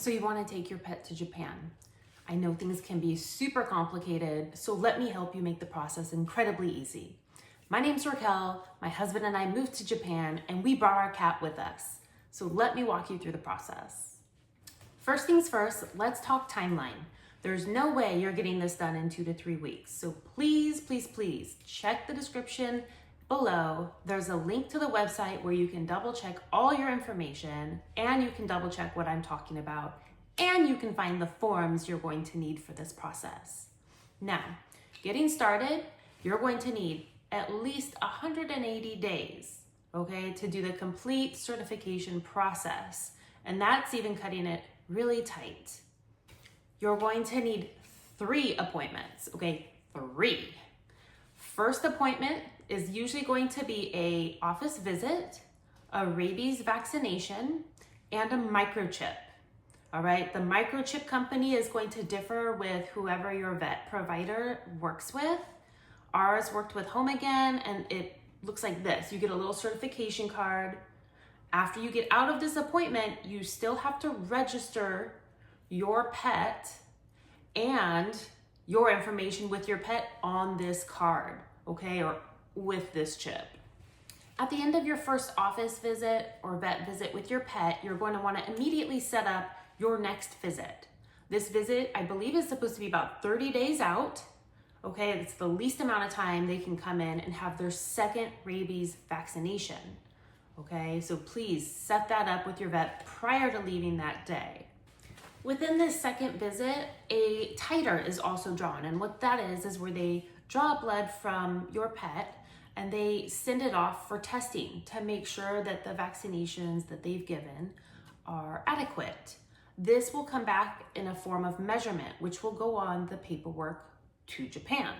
So you want to take your pet to Japan. I know things can be super complicated, so let me help you make the process incredibly easy. My name's Raquel, my husband and I moved to Japan and we brought our cat with us. So let me walk you through the process. First things first, let's talk timeline. There's no way you're getting this done in 2 to 3 weeks. So please check the description below. There's a link to the website where you can double check all your information and you can double check what I'm talking about and you can find the forms you're going to need for this process. Now, getting started, you're going to need at least 180 days, okay, to do the complete certification process. And that's even cutting it really tight. You're going to need 3 appointments, okay, 3. First appointment is usually going to be an office visit, a rabies vaccination, and a microchip. All right, the microchip company is going to differ with whoever your vet provider works with. Ours worked with Home Again, and it looks like this. You get a little certification card. After you get out of this appointment, you still have to register your pet and your information with your pet on this card, okay, or with this chip. At the end of your first office visit or vet visit with your pet, you're going to want to immediately set up your next visit. This visit, I believe, is supposed to be about 30 days out. Okay, it's the least amount of time they can come in and have their second rabies vaccination. Okay, so please set that up with your vet prior to leaving that day. Within this second visit, a titer is also drawn. And what that is where they draw blood from your pet and they send it off for testing to make sure that the vaccinations that they've given are adequate. This will come back in a form of measurement, which will go on the paperwork to Japan.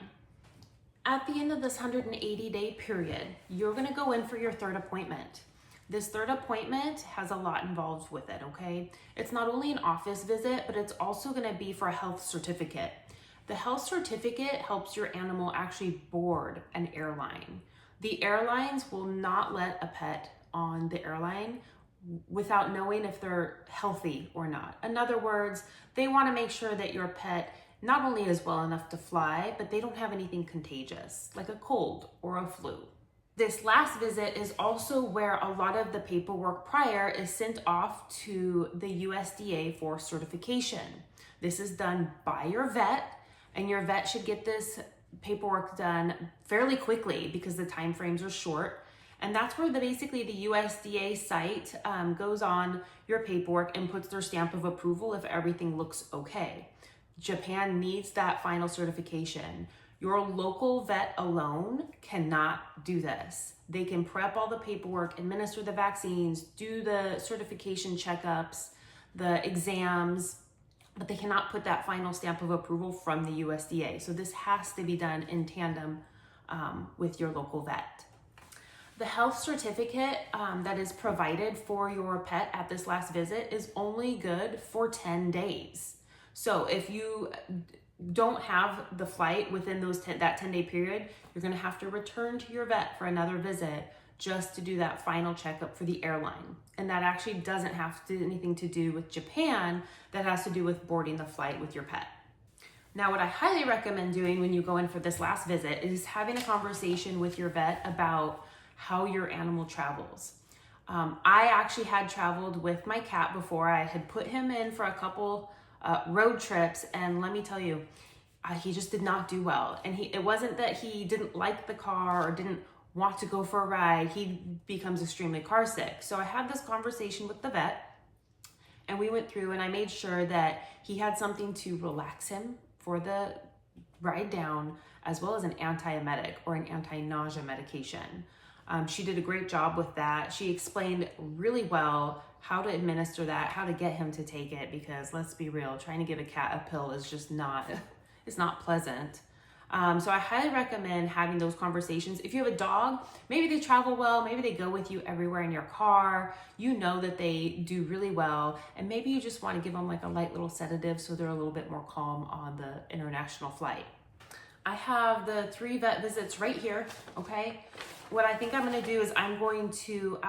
At the end of this 180-day period, you're gonna go in for your third appointment. This third appointment has a lot involved with it, okay? It's not only an office visit, but it's also gonna be for a health certificate. The health certificate helps your animal actually board an airline. The airlines will not let a pet on the airline without knowing if they're healthy or not. In other words, they wanna make sure that your pet not only is well enough to fly, but they don't have anything contagious, like a cold or a flu. This last visit is also where a lot of the paperwork prior is sent off to the USDA for certification. This is done by your vet, and your vet should get this paperwork done fairly quickly because the time frames are short. And that's where basically the USDA site goes on your paperwork and puts their stamp of approval if everything looks okay. Japan needs that final certification. Your local vet alone cannot do this. They can prep all the paperwork, administer the vaccines, do the certification checkups, the exams, but they cannot put that final stamp of approval from the USDA. So this has to be done in tandem with your local vet. The health certificate that is provided for your pet at this last visit is only good for 10 days. So if you don't have the flight within that 10-day period, you're gonna have to return to your vet for another visit just to do that final checkup for the airline. And that actually doesn't have anything to do with Japan, that has to do with boarding the flight with your pet. Now, what I highly recommend doing when you go in for this last visit is having a conversation with your vet about how your animal travels. I actually had traveled with my cat before. I had put him in for a couple road trips, and let me tell you, he just did not do well. And it wasn't that he didn't like the car or didn't want to go for a ride. He becomes extremely car sick. So I had this conversation with the vet, and we went through and I made sure that he had something to relax him for the ride down, as well as an antiemetic or an anti-nausea medication. She did a great job with that. She explained really well how to administer that, how to get him to take it, because let's be real, trying to give a cat a pill is just not, it's not pleasant. So I highly recommend having those conversations. If you have a dog, maybe they travel well, maybe they go with you everywhere in your car, you know that they do really well, and maybe you just want to give them like a light little sedative so they're a little bit more calm on the international flight. I have the 3 vet visits right here, okay? What I think I'm gonna do is I'm going to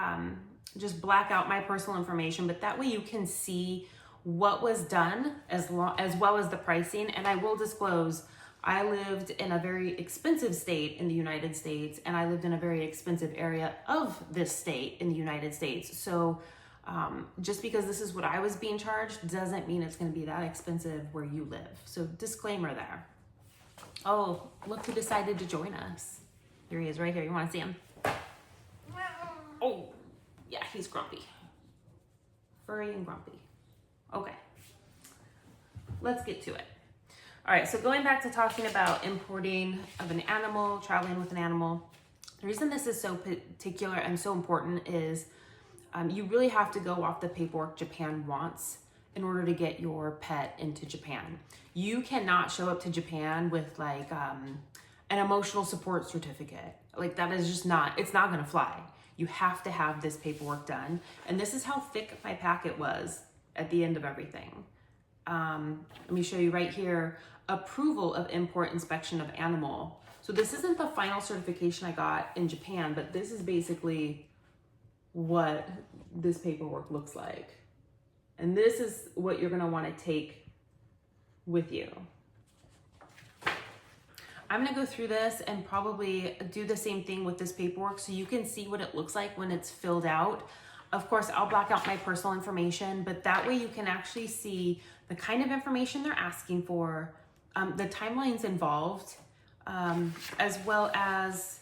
just black out my personal information, but that way you can see what was done as well as the pricing. And I will disclose, I lived in a very expensive state in the United States, and I lived in a very expensive area of this state in the United States. So just because this is what I was being charged doesn't mean it's going to be that expensive where you live. So disclaimer there. Oh, look who decided to join us. Here he is right here. You want to see him? Oh, yeah, he's grumpy. Furry and grumpy. Okay, let's get to it. All right, so going back to talking about importing of an animal, traveling with an animal, the reason this is so particular and so important is you really have to go off the paperwork Japan wants in order to get your pet into Japan. You cannot show up to Japan with like an emotional support certificate. Like that is just not, it's not gonna fly. You have to have this paperwork done. And this is how thick my packet was at the end of everything. Let me show you right here, approval of import inspection of animal. So this isn't the final certification I got in Japan, but this is basically what this paperwork looks like. And this is what you're gonna wanna take with you. I'm gonna go through this and probably do the same thing with this paperwork so you can see what it looks like when it's filled out. Of course, I'll black out my personal information, but that way you can actually see the kind of information they're asking for, the timelines involved, as well as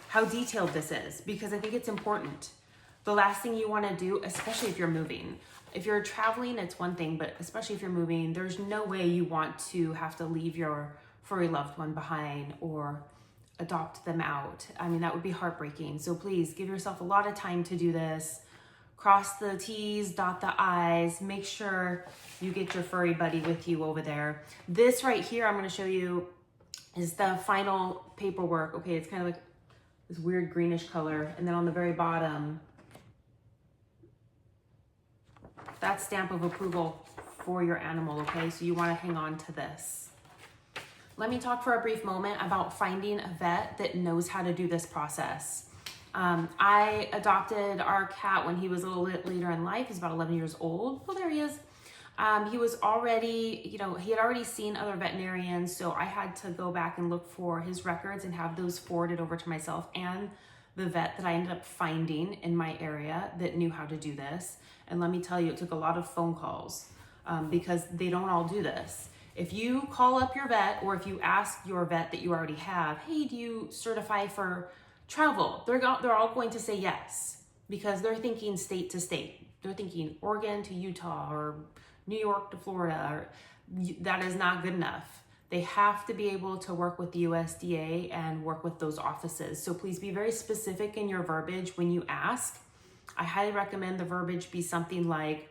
how detailed this is, because I think it's important. The last thing you wanna do, especially if you're moving, if you're traveling, it's one thing, but especially if you're moving, there's no way you want to have to leave your furry loved one behind or adopt them out. I mean, that would be heartbreaking. So please give yourself a lot of time to do this. Cross the T's, dot the I's, make sure you get your furry buddy with you over there. This right here, I'm gonna show you is the final paperwork. Okay, it's kind of like this weird greenish color. And then on the very bottom, that stamp of approval for your animal, okay? So you wanna hang on to this. Let me talk for a brief moment about finding a vet that knows how to do this process. I adopted our cat when he was a little bit later in life. He's about 11 years old. Oh, there he is. He was already, he had already seen other veterinarians, so I had to go back and look for his records and have those forwarded over to myself and the vet that I ended up finding in my area that knew how to do this. And let me tell you, it took a lot of phone calls because they don't all do this. If you call up your vet or if you ask your vet that you already have, hey, do you certify for travel? They're all going to say yes because they're thinking state to state. They're thinking Oregon to Utah or New York to Florida. That is not good enough. They have to be able to work with the USDA and work with those offices. So please be very specific in your verbiage when you ask. I highly recommend the verbiage be something like,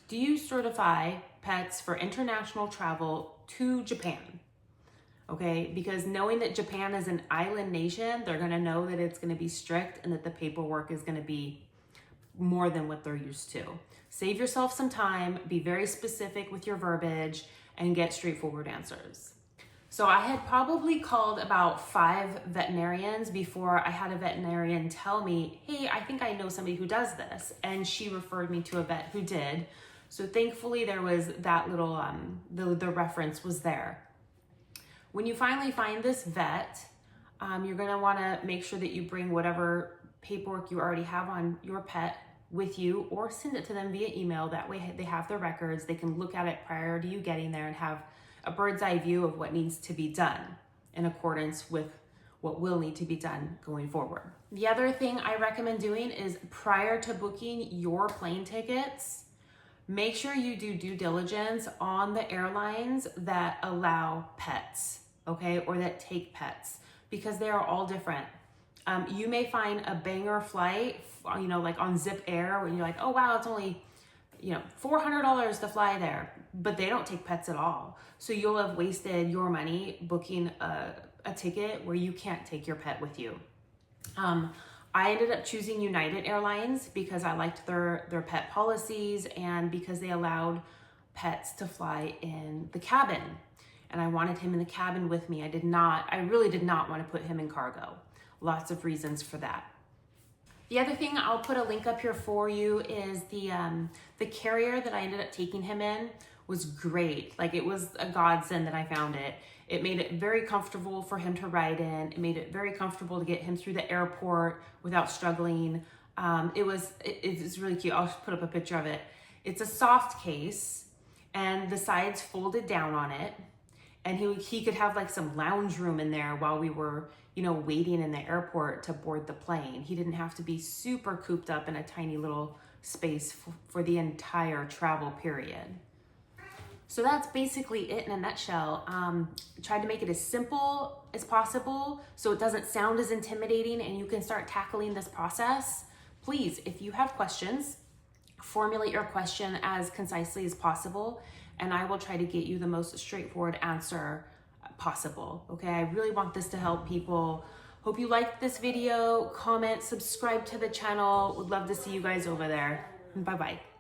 do you certify pets for international travel to Japan? Okay, because knowing that Japan is an island nation, they're gonna know that it's gonna be strict and that the paperwork is gonna be more than what they're used to. Save yourself some time, be very specific with your verbiage, and get straightforward answers. So I had probably called about 5 veterinarians before I had a veterinarian tell me, hey, I think I know somebody who does this. And she referred me to a vet who did. So thankfully there was that little, the reference was there. When you finally find this vet, you're gonna wanna make sure that you bring whatever paperwork you already have on your pet with you or send it to them via email. That way they have the records, they can look at it prior to you getting there and have a bird's eye view of what needs to be done in accordance with what will need to be done going forward. The other thing I recommend doing is prior to booking your plane tickets, make sure you do due diligence on the airlines that allow pets, okay, or that take pets, because they are all different. You may find a banger flight, like on Zip Air, where you're like, oh wow, it's only, $400 to fly there, but they don't take pets at all. So you'll have wasted your money booking a ticket where you can't take your pet with you. I ended up choosing United Airlines because I liked their pet policies and because they allowed pets to fly in the cabin. And I wanted him in the cabin with me. I really did not want to put him in cargo. Lots of reasons for that. The other thing I'll put a link up here for you is the carrier that I ended up taking him in was great. Like, it was a godsend that I found it. It made it very comfortable for him to ride in. It made it very comfortable to get him through the airport without struggling. It's really cute. I'll just put up a picture of it. It's a soft case and the sides folded down on it. And he could have like some lounge room in there while we were, waiting in the airport to board the plane. He didn't have to be super cooped up in a tiny little space for the entire travel period. So that's basically it in a nutshell. Tried to make it as simple as possible so it doesn't sound as intimidating and you can start tackling this process. Please, if you have questions, formulate your question as concisely as possible and I will try to get you the most straightforward answer possible. Okay, I really want this to help people. Hope you liked this video. Comment, subscribe to the channel. Would love to see you guys over there. Bye-bye.